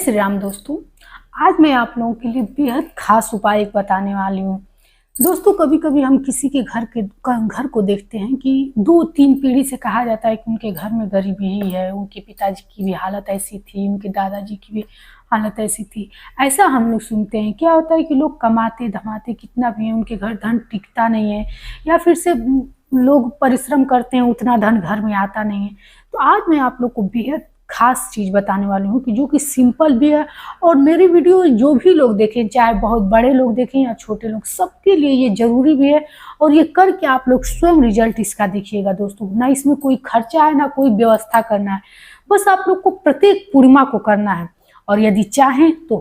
जय श्री राम दोस्तों। आज मैं आप लोगों के लिए बेहद खास उपाय एक बताने वाली हूँ। दोस्तों, कभी कभी हम किसी के घर को देखते हैं कि 2-3 पीढ़ी से कहा जाता है कि उनके घर में गरीबी ही है, उनके पिताजी की भी हालत ऐसी थी, उनके दादाजी की भी हालत ऐसी थी। ऐसा हम लोग सुनते हैं। क्या होता है कि लोग कमाते धमाते कितना भी है, उनके घर धन टिकता नहीं है, या फिर से लोग परिश्रम करते हैं, उतना धन घर में आता नहीं है। तो आज मैं आप लोग को बेहद खास चीज़ बताने वाली हूँ कि जो कि सिंपल भी है, और मेरी वीडियो जो भी लोग देखें, चाहे बहुत बड़े लोग देखें या छोटे लोग, सबके लिए ये ज़रूरी भी है। और ये करके आप लोग स्वयं रिजल्ट इसका देखिएगा दोस्तों। ना इसमें कोई खर्चा है, ना कोई व्यवस्था करना है, बस आप लोग को प्रत्येक पूर्णिमा को करना है। और यदि चाहें तो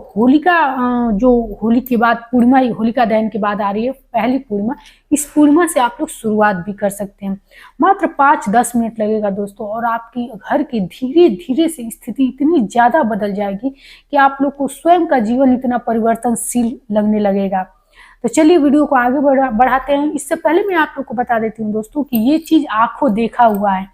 जो होली के बाद पूर्णिमा, होलिका दहन के बाद आ रही है पहली पूर्णिमा, इस पूर्णिमा से आप लोग शुरुआत भी कर सकते हैं। मात्र 5-10 मिनट लगेगा दोस्तों, और आपकी घर की धीरे धीरे से स्थिति इतनी ज़्यादा बदल जाएगी कि आप लोग को स्वयं का जीवन इतना परिवर्तनशील लगने लगेगा। तो चलिए वीडियो को आगे बढ़ाते हैं। इससे पहले मैं आप लोग को बता देती हूँ दोस्तों कि ये चीज़ आंखों देखा हुआ है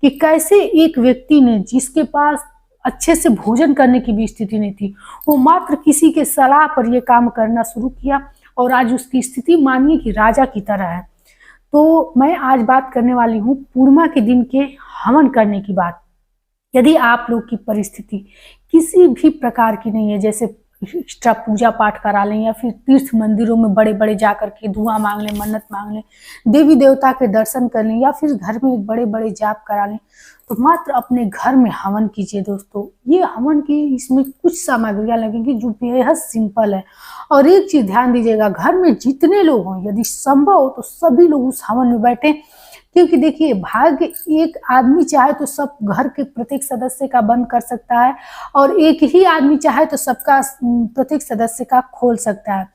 कि कैसे एक व्यक्ति ने, जिसके पास अच्छे से भोजन करने की भी स्थिति नहीं थी, वो मात्र किसी के सलाह पर यह काम करना शुरू किया, और आज उसकी स्थिति मानिए कि राजा की तरह है। तो मैं आज बात करने वाली हूँ पूर्णिमा के दिन के हवन करने की बात। यदि आप लोग की परिस्थिति किसी भी प्रकार की नहीं है, जैसे एक्स्ट्रा पूजा पाठ करा लें, या फिर तीर्थ मंदिरों में बड़े बड़े जा करके दुआ मांग लें, मन्नत मांग लें, देवी देवता के दर्शन कर लें, या फिर घर में बड़े बड़े जाप करा लें, तो मात्र अपने घर में हवन कीजिए दोस्तों। ये हवन की इसमें कुछ सामग्रियां लगेंगी जो बेहद सिंपल है। और एक चीज ध्यान दीजिएगा, घर में जितने लोग हों, यदि संभव हो तो सभी लोग उस हवन में बैठे, क्योंकि देखिए, भाग्य एक आदमी चाहे तो सब घर के प्रत्येक सदस्य का बंद कर सकता है, और एक ही आदमी चाहे तो सबका प्रत्येक सदस्य का खोल सकता है।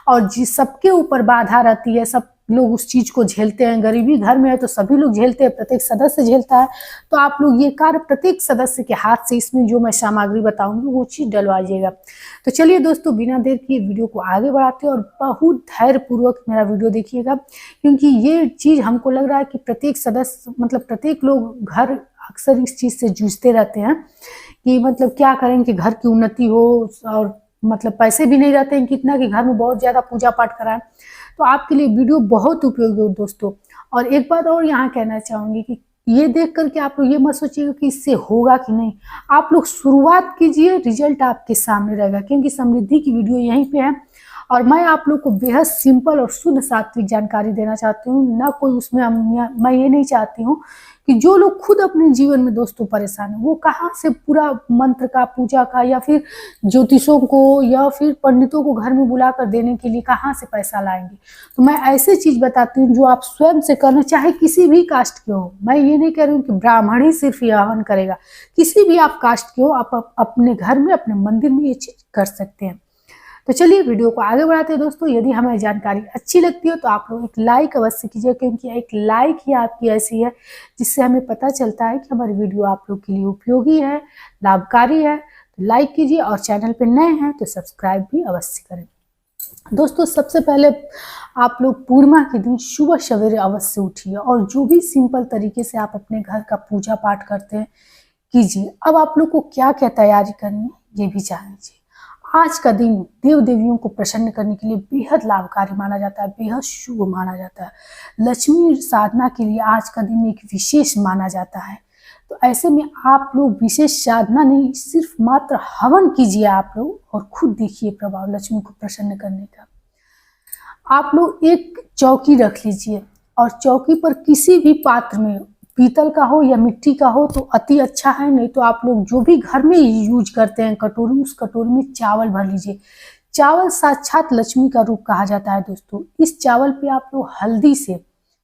और जिस सबके ऊपर बाधा रहती है, सब लोग उस चीज को झेलते हैं। गरीबी घर में है तो सभी लोग झेलते हैं, प्रत्येक सदस्य झेलता है। तो आप लोग ये कार्य प्रत्येक सदस्य के हाथ से, इसमें जो मैं सामग्री बताऊंगी वो चीज डलवाइएगा। तो चलिए दोस्तों, बिना देर किए वीडियो को आगे बढ़ाते हैं, और बहुत धैर्य पूर्वक मेरा वीडियो देखिएगा, क्योंकि ये चीज हमको लग रहा है कि प्रत्येक सदस्य, मतलब प्रत्येक लोग घर अक्सर इस चीज से जूझते रहते हैं कि मतलब क्या करें कि घर की उन्नति हो, और मतलब पैसे भी नहीं रहते हैं कितना कि घर में बहुत ज्यादा पूजा पाठ कराएं। तो आपके लिए वीडियो बहुत उपयोगी हो दोस्तों। और एक बात और यहाँ कहना चाहूंगी कि ये देख करके आप लोग ये मत सोचिएगा कि इससे होगा कि नहीं। आप लोग शुरुआत कीजिए, रिजल्ट आपके सामने रहेगा, क्योंकि समृद्धि की वीडियो यहीं पे है। और मैं आप लोग को बेहद सिंपल और शुद्ध सात्विक जानकारी देना चाहती हूँ, ना कोई उसमें मैं ये नहीं चाहती हूँ कि जो लोग खुद अपने जीवन में दोस्तों परेशान है, वो कहाँ से पूरा मंत्र का, पूजा का, या फिर ज्योतिषों को, या फिर पंडितों को घर में बुला कर देने के लिए कहाँ से पैसा लाएंगे। तो मैं ऐसे चीज बताती हूँ जो आप स्वयं से करना, चाहे किसी भी कास्ट के हो। मैं ये नहीं कह रही हूँ कि ब्राह्मण ही सिर्फ ये हवन करेगा, किसी भी आप कास्ट के हो, आप अपने घर में, अपने मंदिर में ये चीज कर सकते हैं। तो चलिए वीडियो को आगे बढ़ाते हैं दोस्तों। यदि हमें जानकारी अच्छी लगती हो तो आप लोग एक लाइक अवश्य कीजिए, क्योंकि एक लाइक ही आपकी ऐसी है जिससे हमें पता चलता है कि हमारी वीडियो आप लोग के लिए उपयोगी है, लाभकारी है। तो लाइक कीजिए, और चैनल पर नए हैं तो सब्सक्राइब भी अवश्य करें। दोस्तों, सबसे पहले आप लोग पूर्णिमा के दिन सुबह सवेरे अवश्य उठिए, और जो भी सिंपल तरीके से आप अपने घर का पूजा पाठ करते हैं कीजिए। अब आप लोग को क्या क्या तैयारी करनी है ये भी जान लीजिए। आज का दिन देव देवियों को प्रसन्न करने के लिए बेहद लाभकारी माना जाता है, बेहद शुभ माना जाता है। लक्ष्मी साधना के लिए आज का दिन एक विशेष माना जाता है। तो ऐसे में आप लोग विशेष साधना नहीं, सिर्फ मात्र हवन कीजिए आप लोग, और खुद देखिए प्रभाव लक्ष्मी को प्रसन्न करने का। आप लोग एक चौकी रख लीजिए, और चौकी पर किसी भी पात्र में, पीतल का हो या मिट्टी का हो तो अति अच्छा है, नहीं तो आप लोग जो भी घर में यूज करते हैं कटोरी, उस कटोरी में चावल भर लीजिए। चावल साक्षात लक्ष्मी का रूप कहा जाता है दोस्तों। इस चावल पे आप लोग हल्दी से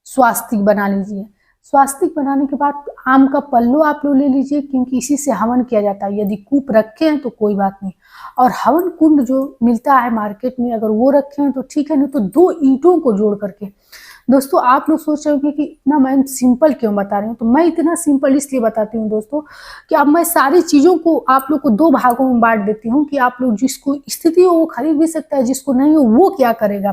स्वास्तिक बना लीजिए। स्वास्तिक बनाने के बाद आम का पल्लू आप लोग ले लीजिए, क्योंकि इसी से हवन किया जाता है। यदि कूप रखे हैं तो कोई बात नहीं, और हवन कुंड जो मिलता है मार्केट में, अगर वो रखे हैं तो ठीक है, नहीं तो 2 ईंटों को जोड़ करके दोस्तों आप लोग सोच रहे होंगे कि इतना मैं सिंपल क्यों बता रही हूँ, तो मैं इतना सिंपल इसलिए बताती हूँ दोस्तों कि अब मैं सारी चीज़ों को आप लोग को 2 भागों में बांट देती हूँ कि आप लोग जिसको स्थिति हो वो खरीद भी सकता है, जिसको नहीं हो वो क्या करेगा।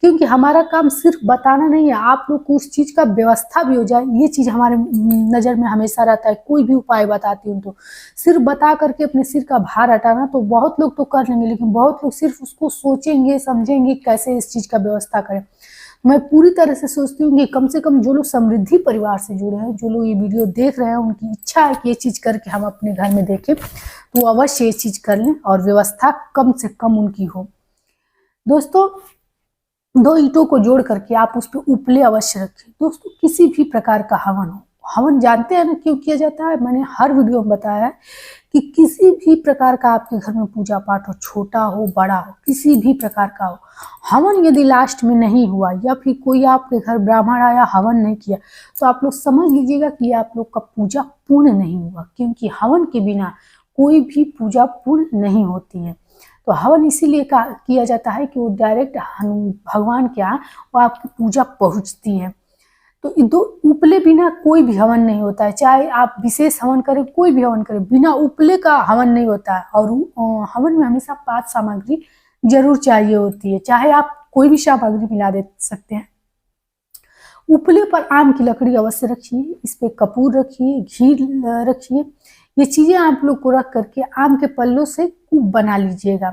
क्योंकि हमारा काम सिर्फ बताना नहीं है, आप लोग को उस चीज़ का व्यवस्था भी हो जाए, ये चीज़ हमारे नज़र में हमेशा रहता है। कोई भी उपाय बताती हूँ तो सिर्फ बता करके अपने सिर का भार हटाना तो बहुत लोग तो कर लेंगे, लेकिन बहुत लोग सिर्फ उसको सोचेंगे समझेंगे कैसे इस चीज़ का व्यवस्था करें। मैं पूरी तरह से सोचती हूँ कि कम से कम जो लोग समृद्धि परिवार से जुड़े हैं, जो लोग ये वीडियो देख रहे हैं, उनकी इच्छा है कि ये चीज़ करके हम अपने घर में देखें, तो अवश्य ये चीज़ कर लें और व्यवस्था कम से कम उनकी हो। दोस्तों 2 ईंटों को जोड़ करके आप उस पर उपले अवश्य रखें। दोस्तों किसी भी प्रकार का हवन हो, हवन जानते हैं ना क्यों किया जाता है, मैंने हर वीडियो में बताया है कि किसी भी प्रकार का आपके घर में पूजा पाठ हो, छोटा हो बड़ा हो, किसी भी प्रकार का हो, हवन यदि लास्ट में नहीं हुआ या फिर कोई आपके घर ब्राह्मण आया हवन नहीं किया, तो आप लोग समझ लीजिएगा कि आप लोग का पूजा पूर्ण नहीं हुआ। क्योंकि हवन के बिना कोई भी पूजा पूर्ण नहीं होती है। तो हवन इसीलिए किया जाता है कि वो डायरेक्ट भगवान के यहाँ वो आपकी पूजा पहुँचती है। तो दो उपले बिना कोई भी हवन नहीं होता है, चाहे आप विशेष हवन करें, कोई भी हवन करें, बिना उपले का हवन नहीं होता है। और हवन में हमेशा 5 सामग्री जरूर चाहिए होती है, चाहे आप कोई भी सामग्री मिला दे सकते हैं। उपले पर आम की लकड़ी अवश्य रखिए, इस पे कपूर रखिए, घी रखिए। ये चीजें आप लोग को रख करके आम के पल्लों से कूप बना लीजिएगा।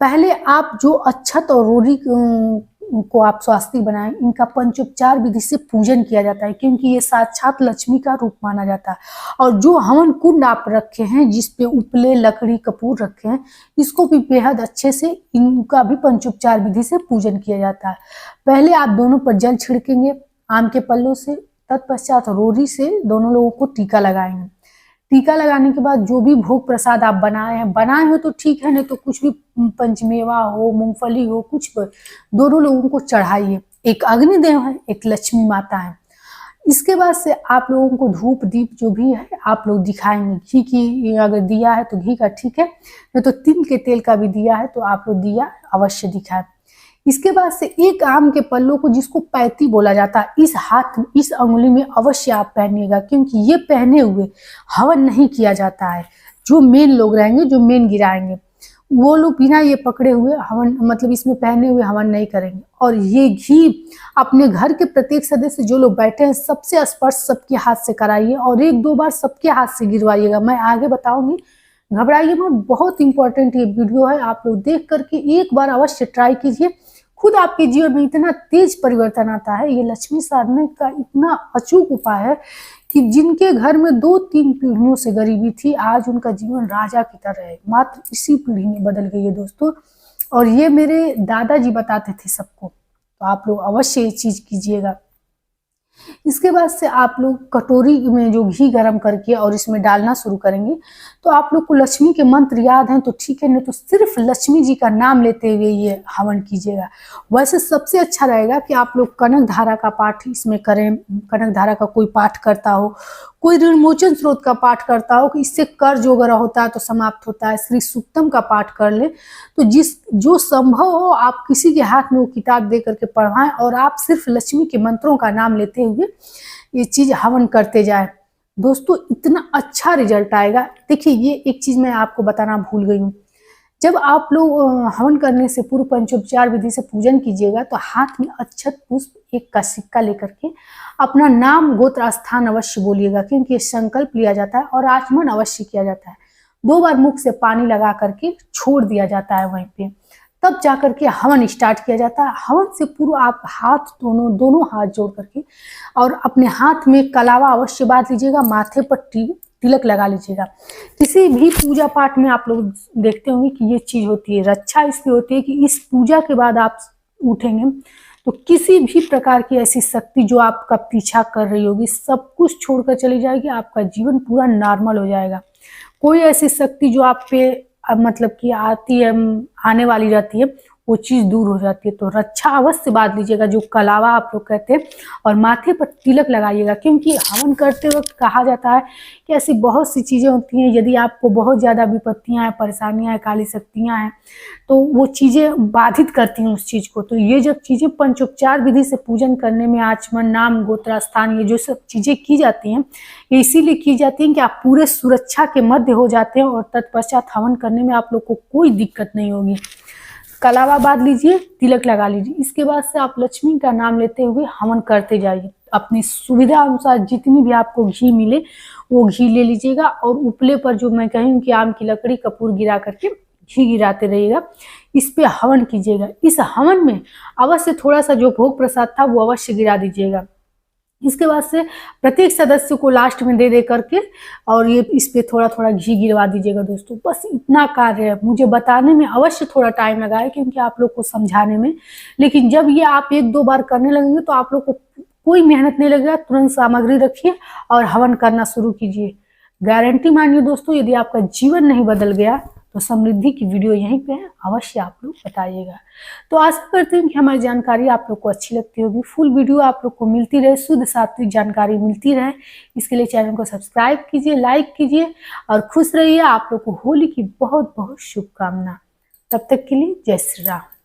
पहले आप जो अक्षत और रोरी को आप स्वास्तिक बनाएं, इनका पंचोपचार विधि से पूजन किया जाता है, क्योंकि ये साक्षात लक्ष्मी का रूप माना जाता है। और जो हवन कुंड आप रखे हैं, जिस पे उपले लकड़ी कपूर रखे हैं, इसको भी बेहद अच्छे से इनका भी पंचोपचार विधि से पूजन किया जाता है। पहले आप दोनों पर जल छिड़केंगे आम के पल्लों से, तत्पश्चात रोरी से दोनों लोगों को टीका लगाएंगे। टीका लगाने के बाद जो भी भोग प्रसाद आप बनाए हो तो ठीक है, नहीं तो कुछ भी पंचमेवा हो, मूंगफली हो, कुछ दोनों लोगों को चढ़ाइए। एक अग्निदेव है, एक लक्ष्मी माता है। इसके बाद से आप लोगों को धूप दीप जो भी है आप लोग दिखाएंगे। घी की अगर दिया है तो घी का ठीक है, नहीं तो तिल के तेल का भी दिया है तो आप लोग दिया अवश्य दिखाएं। इसके बाद से एक आम के पल्लों को, जिसको पैती बोला जाता है, इस अंगुली में अवश्य आप पहनिएगा, क्योंकि ये पहने हुए हवन नहीं किया जाता है। जो मेन लोग रहेंगे, जो मेन गिराएंगे, वो लोग बिना ये पकड़े हुए हवन, मतलब इसमें पहने हुए हवन नहीं करेंगे। और ये घी अपने घर के प्रत्येक सदस्य जो लोग बैठे हैं सबसे स्पर्श सबके हाथ से कराइए और 1-2 बार सबके हाथ से गिरवाइएगा। मैं आगे बताऊंगी, घबराइए मत, बहुत इंपॉर्टेंट ये वीडियो है। आप लोग देख करके एक बार अवश्य ट्राई कीजिए, खुद आपके जीवन में इतना तेज परिवर्तन आता है। ये लक्ष्मी साधने का इतना अचूक उपाय है कि जिनके घर में 2-3 पीढ़ियों से गरीबी थी, आज उनका जीवन राजा की तरह है, मात्र इसी पीढ़ी में बदल गई है दोस्तों। और ये मेरे दादाजी बताते थे सबको, तो आप लोग अवश्य ये चीज कीजिएगा। इसके बाद से आप लोग कटोरी में जो घी गर्म करके और इसमें डालना शुरू करेंगे। तो आप लोग को लक्ष्मी के मंत्र याद हैं तो ठीक है, नहीं तो सिर्फ लक्ष्मी जी का नाम लेते हुए ये हवन कीजिएगा। वैसे सबसे अच्छा रहेगा कि आप लोग कनक धारा का पाठ इसमें करें। कनक धारा का कोई पाठ करता हो, कोई ऋणमोचन स्रोत का पाठ करता हो कि इससे कर्ज वगैरह होता है तो समाप्त होता है, श्री सूक्तम का पाठ कर ले। तो जो संभव हो आप किसी के हाथ में वो किताब दे करके पढ़वाएं और आप सिर्फ लक्ष्मी के मंत्रों का नाम लेते हुए ये चीज हवन करते जाए। दोस्तों इतना अच्छा रिजल्ट आएगा। देखिए ये एक चीज मैं आपको बताना भूल गई हूँ, जब आप लोग हवन करने से पूर्व पंचोपचार विधि से पूजन कीजिएगा तो हाथ में अक्षत पुष्प 1 का सिक्का लेकर के अपना नाम गोत्र स्थान अवश्य बोलिएगा, क्योंकि ये संकल्प लिया जाता है और आचमन अवश्य किया जाता है। 2 बार मुख से पानी लगा करके छोड़ दिया जाता है वहीं पे, तब जाकर के हवन स्टार्ट किया जाता है। हवन से पूर्व आप हाथ दोनों हाथ जोड़ करके और अपने हाथ में कलावा अवश्य बांध लीजिएगा, माथे पर तिलक लगा लीजिएगा। किसी भी पूजा पाठ में आप लोग देखते होंगे कि ये चीज होती है। रक्षा इसलिए होती है कि इस पूजा के बाद आप उठेंगे तो किसी भी प्रकार की ऐसी शक्ति जो आपका पीछा कर रही होगी सब कुछ छोड़कर चली जाएगी, आपका जीवन पूरा नॉर्मल हो जाएगा। कोई ऐसी शक्ति जो आप पे मतलब कि आने वाली रहती है वो चीज़ दूर हो जाती है। तो रक्षा अवश्य बांध लीजिएगा, जो कलावा आप लोग कहते हैं, और माथे पर तिलक लगाइएगा, क्योंकि हवन करते वक्त कहा जाता है कि ऐसी बहुत सी चीज़ें होती हैं, यदि आपको बहुत ज़्यादा विपत्तियाँ हैं, परेशानियाँ हैं, काली शक्तियाँ हैं, तो वो चीज़ें बाधित करती हैं उस चीज़ को। तो ये जब चीज़ें पंचोपचार विधि से पूजन करने में आचमन, नाम, गोत्र, स्थान, ये जो सब चीज़ें की जाती हैं, ये इसीलिए की जाती हैं कि आप पूरे सुरक्षा के मध्य हो जाते हैं और तत्पश्चात हवन करने में आप लोग को कोई दिक्कत नहीं होगी। कलावा बांध लीजिए, तिलक लगा लीजिए। इसके बाद से आप लक्ष्मी का नाम लेते हुए हवन करते जाइए। अपनी सुविधा अनुसार जितनी भी आपको घी मिले वो घी ले लीजिएगा, और उपले पर जो मैं कहूँ कि आम की लकड़ी, कपूर गिरा करके घी गिराते रहिएगा, इस पे हवन कीजिएगा। इस हवन में अवश्य थोड़ा सा जो भोग प्रसाद था वो अवश्य गिरा दीजिएगा। इसके बाद से प्रत्येक सदस्य को लास्ट में दे करके और ये इस पे थोड़ा थोड़ा घी गिरवा दीजिएगा दोस्तों। बस इतना कार्य है। मुझे बताने में अवश्य थोड़ा टाइम लगा है, क्योंकि आप लोग को समझाने में, लेकिन जब ये आप 1-2 बार करने लगेंगे तो आप लोग को कोई मेहनत नहीं लगेगा। तुरंत सामग्री रखिए और हवन करना शुरू कीजिए। गारंटी मानिए दोस्तों, यदि आपका जीवन नहीं बदल गया तो समृद्धि की वीडियो यहीं पे है, अवश्य आप लोग बताइएगा। तो आशा करते हैं कि हमारी जानकारी आप लोग को अच्छी लगती होगी। फुल वीडियो आप लोग को मिलती रहे, शुद्ध सात्विक जानकारी मिलती रहे, इसके लिए चैनल को सब्सक्राइब कीजिए, लाइक कीजिए और खुश रहिए। आप लोग को होली की बहुत बहुत शुभकामना। तब तक के लिए जय श्री राम।